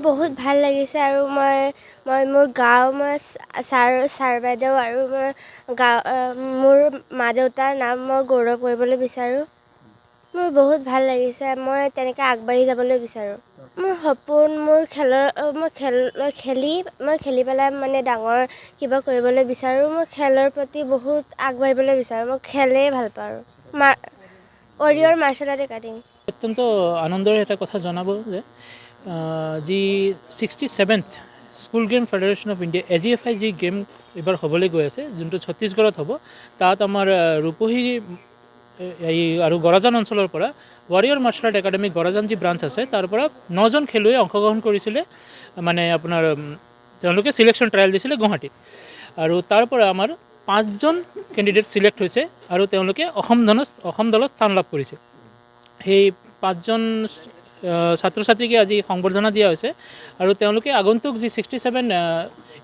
বহুত ভাল লাগিছে আৰু মই মোৰ গাঁও মই ছাৰ বাইদেউ আৰু মোৰ মা দেউতাৰ নাম মই গৌৰৱ কৰিবলৈ বিচাৰোঁ। মোৰ বহুত ভাল লাগিছে, মই তেনেকৈ আগবাঢ়ি যাবলৈ বিচাৰোঁ। মোৰ সপোন মই খেলি পেলাই মানে ডাঙৰ কিবা কৰিবলৈ বিচাৰোঁ। মই খেলৰ প্ৰতি বহুত আগবাঢ়িবলৈ বিচাৰোঁ। মই খেলেই ভাল পাওঁ আৰু ৱাৰিয়ৰ মাৰ্চেল আৰ্ট একাডেমী। অত্যন্ত আনন্দৰ এটা কথা জনাব যে যি 67th school game federation of India AGFI যি গেম এইবাৰ হ'বলৈ গৈ আছে, যোনটো ছত্তীশগড়ত হ'ব, তাত আমাৰ ৰূপহী আৰু গৰাজান অঞ্চলৰ পৰা ৱাৰিয়ৰ মাৰ্চেল আৰ্ট একাডেমী গৰাজান যি ব্ৰাঞ্চ আছে তাৰ পৰা 9জন খেলুৱৈ অংশগ্ৰহণ কৰিছিলে। মানে আপোনাৰ তেওঁলোকে চিলেকশ্যন ট্ৰায়েল দিছিলে গুৱাহাটীত, আৰু তাৰ পৰা আমাৰ 5জন কেণ্ডিডেট চিলেক্ট হৈছে আৰু তেওঁলোকে অসম দলত স্থান লাভ কৰিছে। সেই 5জন ছাত্ৰ ছাত্ৰীকে আজি সংবৰ্ধনা দিয়া হৈছে আৰু তেওঁলোকে আগন্তুক যি 67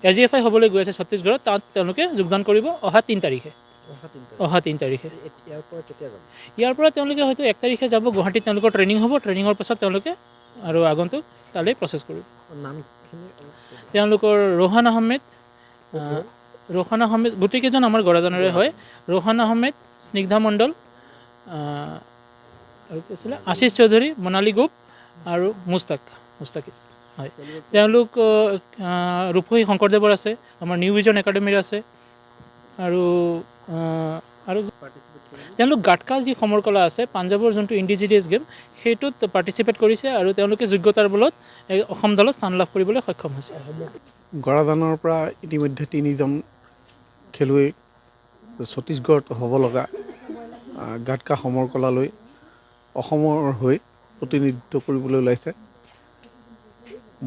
AGFI হ'বলৈ গৈ আছে ছত্তীশগড়ত, তাত তেওঁলোকে যোগদান কৰিব অহা 3 তাৰিখে। ইয়াৰ পৰা তেওঁলোকে হয়তো 1 তাৰিখে যাব, গুৱাহাটীত তেওঁলোকৰ ট্ৰেইনিং হ'ব। ট্ৰেইনিঙৰ পাছত তেওঁলোকে আৰু আগন্তুক তালৈ প্ৰচেছ কৰিব। তেওঁলোকৰ ৰোহান আহমেদ গোটেইকেইজন আমাৰ গৰাজানৰে হয়। ৰোহান আহমেদ, স্নিগ্ধা মণ্ডল, আৰু কি আছিলে আশিষ চৌধুৰী, মনালী গোপ আৰু মুস্তাকিজ হয়। তেওঁলোক ৰূপহী শংকৰদেৱৰ আছে, আমাৰ নিউ ভিজন একাডেমীৰ আছে, আৰু তেওঁলোক গাটকা যি সমৰ কলা আছে পাঞ্জাৱৰ যোনটো ইণ্ডিজিনিয়াছ গেম, সেইটোত পাৰ্টিচিপেট কৰিছে আৰু তেওঁলোকে যোগ্যতাৰ বলত অসম দলত স্থান লাভ কৰিবলৈ সক্ষম হৈছে। গৰাজানৰ পৰা ইতিমধ্যে 3জন খেলুৱৈ ছত্তীশগড়ত হ'ব লগা গাটকা সমৰ কলালৈ অসমৰ হৈ প্ৰতিনিধিত্ব কৰিবলৈ ওলাইছে।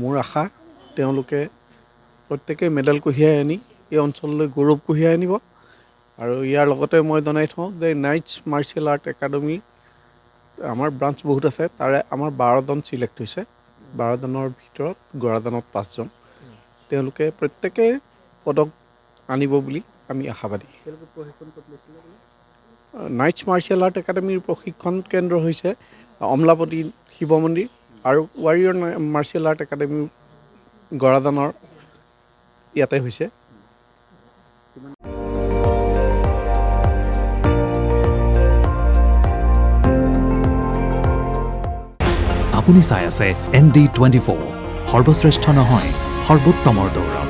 মোৰ আশা তেওঁলোকে প্ৰত্যেকেই মেডেল কঢ়িয়াই আনি এই অঞ্চললৈ গৌৰৱ কঢ়িয়াই আনিব। আৰু ইয়াৰ লগতে মই জনাই থওঁ যে নাইটছ মাৰ্চিয়েল আৰ্ট একাডেমী আমাৰ ব্ৰাঞ্চ বহুত আছে, তাৰে আমাৰ 12জন চিলেক্ট হৈছে। 12জনৰ ভিতৰত গৰাজানত 5জন। তেওঁলোকে প্ৰত্যেকেই পদক আনিব বুলি আমি আশাবাদী। নাইটছ মাৰ্চিয়েল আৰ্ট একাডেমীৰ প্ৰশিক্ষণ কেন্দ্ৰ হৈছে অমলাপতি শিৱ মন্দিৰ, আৰু ৱাৰিয়ৰ মাৰ্চিয়েল আৰ্ট একাডেমী গৰাজানৰ ইয়াতে হৈছে। আপুনি চাই আছে ND24, সৰ্বশ্ৰেষ্ঠ নহয় সৰ্বোত্তমৰ দৌৰ।